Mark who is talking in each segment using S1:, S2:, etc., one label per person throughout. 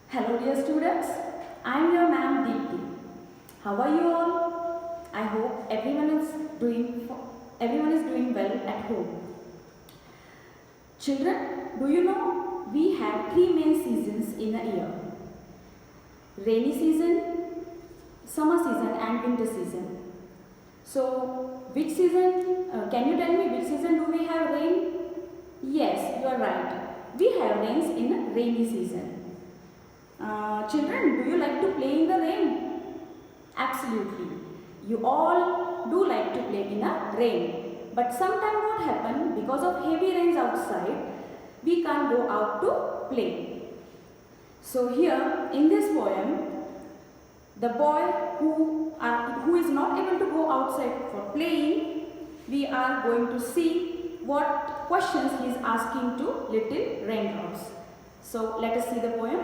S1: Hello dear students, I am your ma'am Deepti. How are you all? I hope everyone is doing well at home. Children, do you know we have three main seasons in a year? Rainy season, summer season and winter season. So, which season, can you tell me which season do we have rain? Yes, you are right. We have rains in rainy season. Children, do you like to play in the rain? Absolutely. You all do like to play in a rain. But sometimes what happens, because of heavy rains outside, we can't go out to play. So here in this poem, the boy who is not able to go outside for playing, we are going to see what questions he is asking to little raindrops. So let us see the poem.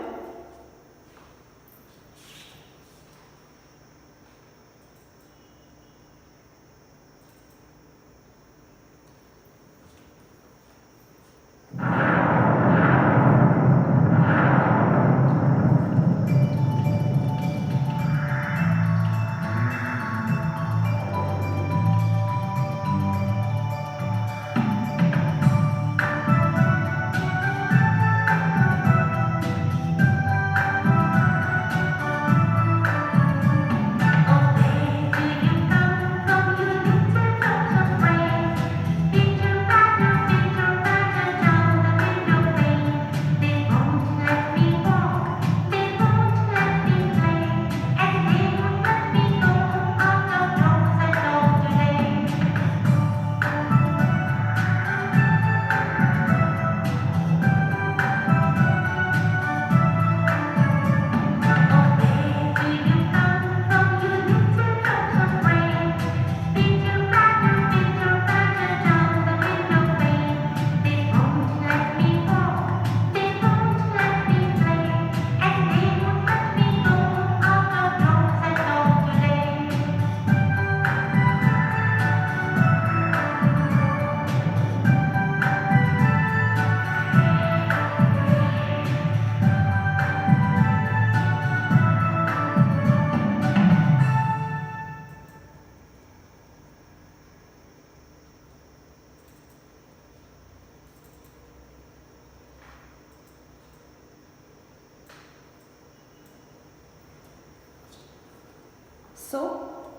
S1: So,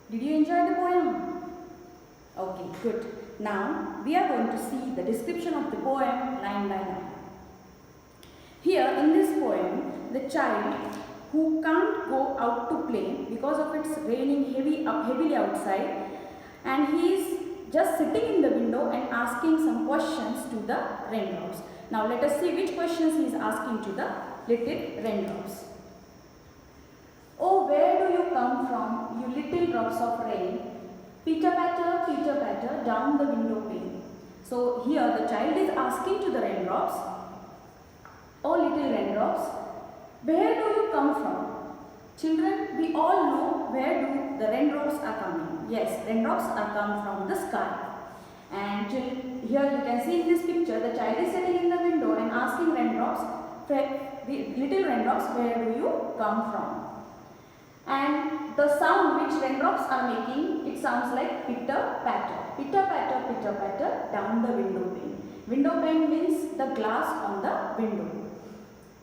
S1: did you enjoy the poem? Okay, good. Now, we are going to see the description of the poem line by line. Here in this poem, the child who can't go out to play because of it's raining heavily outside, and he is just sitting in the window and asking some questions to the raindrops. Now, let us see which questions he is asking to the little raindrops. Oh, where do you come from, you little drops of rain? Pitter patter, down the window pane. So here the child is asking to the raindrops, oh little raindrops, where do you come from? Children, we all know where do the raindrops are coming. Yes, raindrops are come from the sky. And here you can see in this picture, the child is sitting in the window and asking raindrops, the little raindrops, where do you come from? And the sound which raindrops are making, it sounds like pitter patter, down the window pane. Window pane means the glass on the window.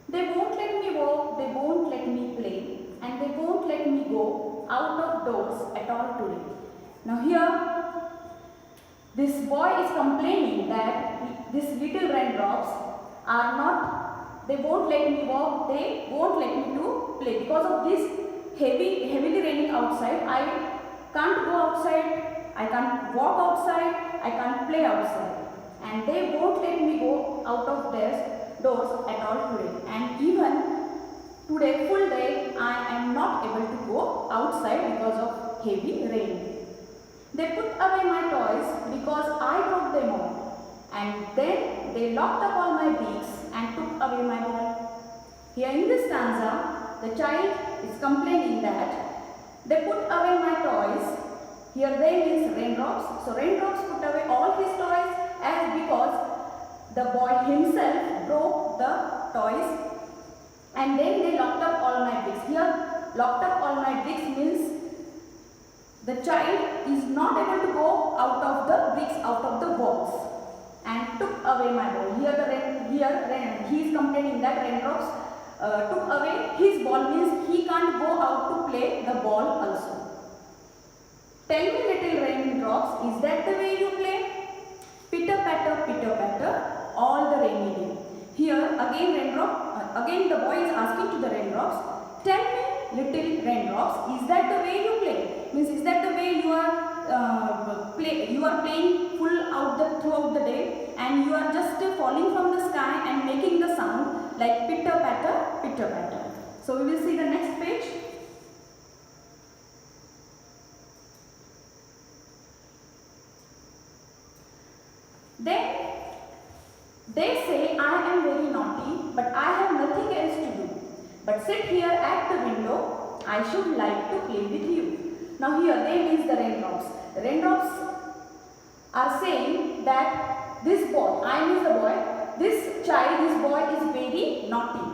S1: They won't let me walk, they won't let me play, and they won't let me go out of doors at all today. Now here, this boy is complaining that these little raindrops are not, they won't let me walk, they won't let me to play. Because of this heavily raining outside, I can't go outside, I can't walk outside, I can't play outside, and they won't let me go out of their doors at all today. And even today, full day, I am not able to go outside because of heavy rain. They put away my toys because I broke them all, and then they locked up all my beaks and took away my ball. Here in this stanza, the child is complaining that they put away my toys. Here they means raindrops. So raindrops put away all his toys, as because the boy himself broke the toys and then they locked up all my bricks. Here, locked up all my bricks means the child is not able to go out of the bricks, out of the box, and took away my ball. Here he is complaining that Raindrops took away his ball, means he can't go out to play the ball also. Tell me, little raindrops, is that the way you play? Pitter patter, all the rainy day. Here again the boy is asking to the raindrops, tell me, little raindrops, is that the way you play? Means, is that the way you are playing throughout the day, and you are just falling from the sky and making the sound like pitter patter. So we will see the next page. Then they say, I am very naughty, but I have nothing else to do but sit here at the window. I should like to play with you. Now here they means the raindrops. The raindrops are saying that this boy, I means the boy, this boy is very naughty.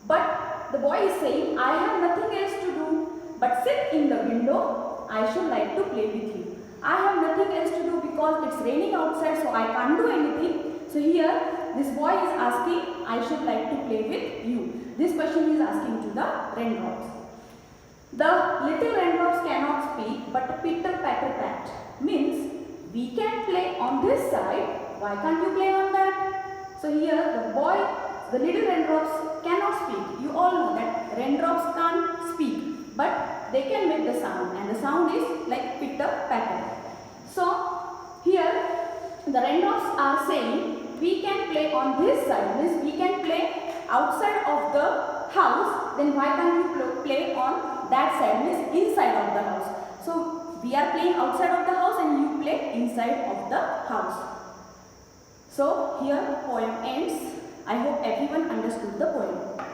S1: But the boy is saying, I have nothing else to do but sit in the window. I should like to play with you. I have nothing else to do because it's raining outside, so I can't do anything. So here this boy is asking, I should like to play with you. This question is asking to the raindrops. The little raindrops cannot speak, but pitter patter pat means we can play on this side. Why can't you play on that? So here the little raindrops cannot speak. You all know that raindrops can't speak, but they can make the sound, and the sound is like pitter patter. So here the raindrops are saying we can play on this side, means we can play outside of the house. Then why can't you play on that side, means inside of the house? So we are playing outside of the house and you play inside of the house. So here poem ends. I hope everyone understood the poem.